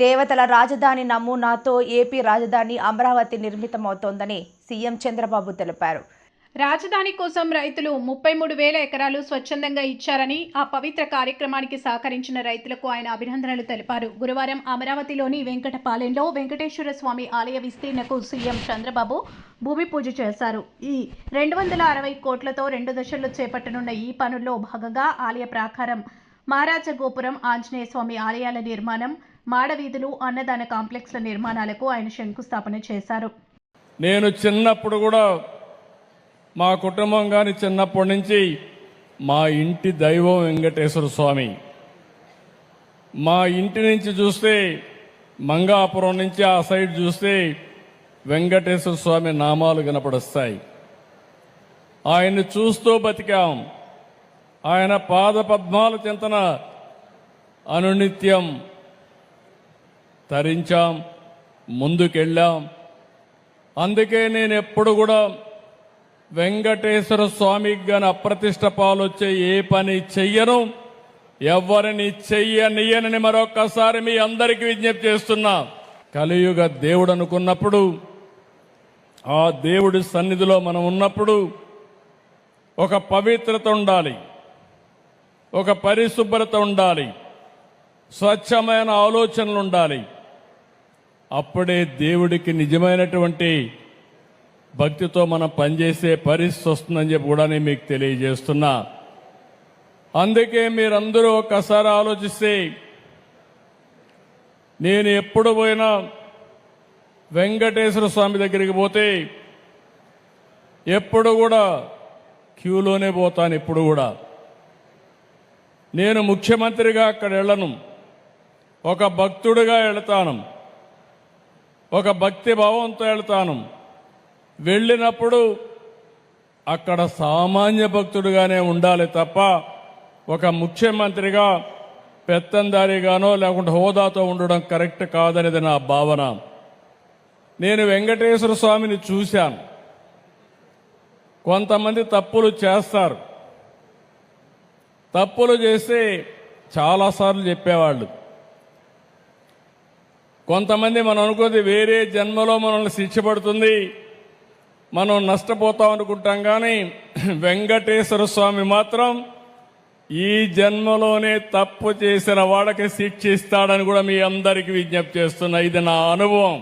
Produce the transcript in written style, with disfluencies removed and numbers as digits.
దేవతల రాజధాని నమూనాతో ఏపీ రాజధాని అమరావతి నిర్మితమవుతోందని సీఎం చంద్రబాబు తెలిపారు. రాజధాని కోసం రైతులు 33,000 ఎకరాలు స్వచ్ఛందంగా ఇచ్చారని, ఆ పవిత్ర కార్యక్రమానికి సహకరించిన రైతులకు ఆయన అభినందనలు తెలిపారు. గురువారం అమరావతిలోని వెంకటపాలెంలో వెంకటేశ్వర స్వామి ఆలయ విస్తీర్ణకు సీఎం చంద్రబాబు భూమి పూజ చేశారు. ఈ 260 కోట్లతో 2 దశల్లో చేపట్టనున్న ఈ పనుల్లో భాగంగా ఆలయ ప్రాకారం, మహారాజ గోపురం, ఆంజనేయ స్వామి ఆలయాల నిర్మాణం, మాడవీధులు, అన్నదాన కాంప్లెక్స్ల నిర్మాణాలకు ఆయన శంకుస్థాపన చేశారు. నేను చిన్నప్పుడు కూడా మా కుటుంబం కానీ చిన్నప్పటి నుంచి మా ఇంటి దైవం వెంకటేశ్వర స్వామి. మా ఇంటి నుంచి చూస్తే మంగాపురం నుంచి ఆ సైడ్ చూస్తే వెంకటేశ్వర స్వామి నామాలు కనపడొస్తాయి. ఆయన్ని చూస్తూ బతికాం. ఆయన పాద పద్మాల చింతన అనునిత్యం తరించాం, ముందుకెళ్ళాం. అందుకే నేను ఎప్పుడు కూడా వెంకటేశ్వర స్వామికి గాని అప్రతిష్ట పాలొచ్చే ఏ పని చెయ్యను, ఎవరిని చెయ్యనియనని మరొక్కసారి మీ అందరికీ విజ్ఞప్తి చేస్తున్నా. కలియుగ దేవుడు అనుకున్నప్పుడు, ఆ దేవుడి సన్నిధిలో మనం ఉన్నప్పుడు ఒక పవిత్రత ఉండాలి, ఒక పరిశుభ్రత ఉండాలి, స్వచ్ఛమైన ఆలోచనలు ఉండాలి. అప్పుడే దేవుడికి నిజమైనటువంటి భక్తితో మనం పనిచేసే పరిస్థితి వస్తుందని చెప్పి కూడా నేను మీకు తెలియజేస్తున్నా. అందుకే మీరందరూ ఒక్కసారి ఆలోచిస్తే, నేను ఎప్పుడు పోయినా వెంకటేశ్వర స్వామి దగ్గరికి పోతే ఎప్పుడు కూడా క్యూలోనే పోతాను. ఇప్పుడు కూడా నేను ముఖ్యమంత్రిగా అక్కడ వెళ్ళను, ఒక భక్తుడిగా వెళతాను, ఒక భక్తి భావంతో వెళ్తాను. వెళ్ళినప్పుడు అక్కడ సామాన్య భక్తుడిగానే ఉండాలి తప్ప ఒక ముఖ్యమంత్రిగా పెత్తందారిగానో లేకుంటే హోదాతో ఉండడం కరెక్ట్ కాదనేది నా భావన. నేను వెంకటేశ్వర స్వామిని చూశాను. కొంతమంది తప్పులు చేస్తారు. తప్పులు చేస్తే చాలాసార్లు చెప్పేవాళ్ళు. కొంతమంది మనం అనుకోది వేరే జన్మలో మనల్ని శిక్ష పడుతుంది, మనం నష్టపోతాం అనుకుంటాం. కానీ వెంకటేశ్వర స్వామి మాత్రం ఈ జన్మలోనే తప్పు చేసిన వాళ్ళకి శిక్షిస్తాడని కూడా మీ అందరికీ విజ్ఞప్తి చేస్తున్నా. ఇది నా అనుభవం.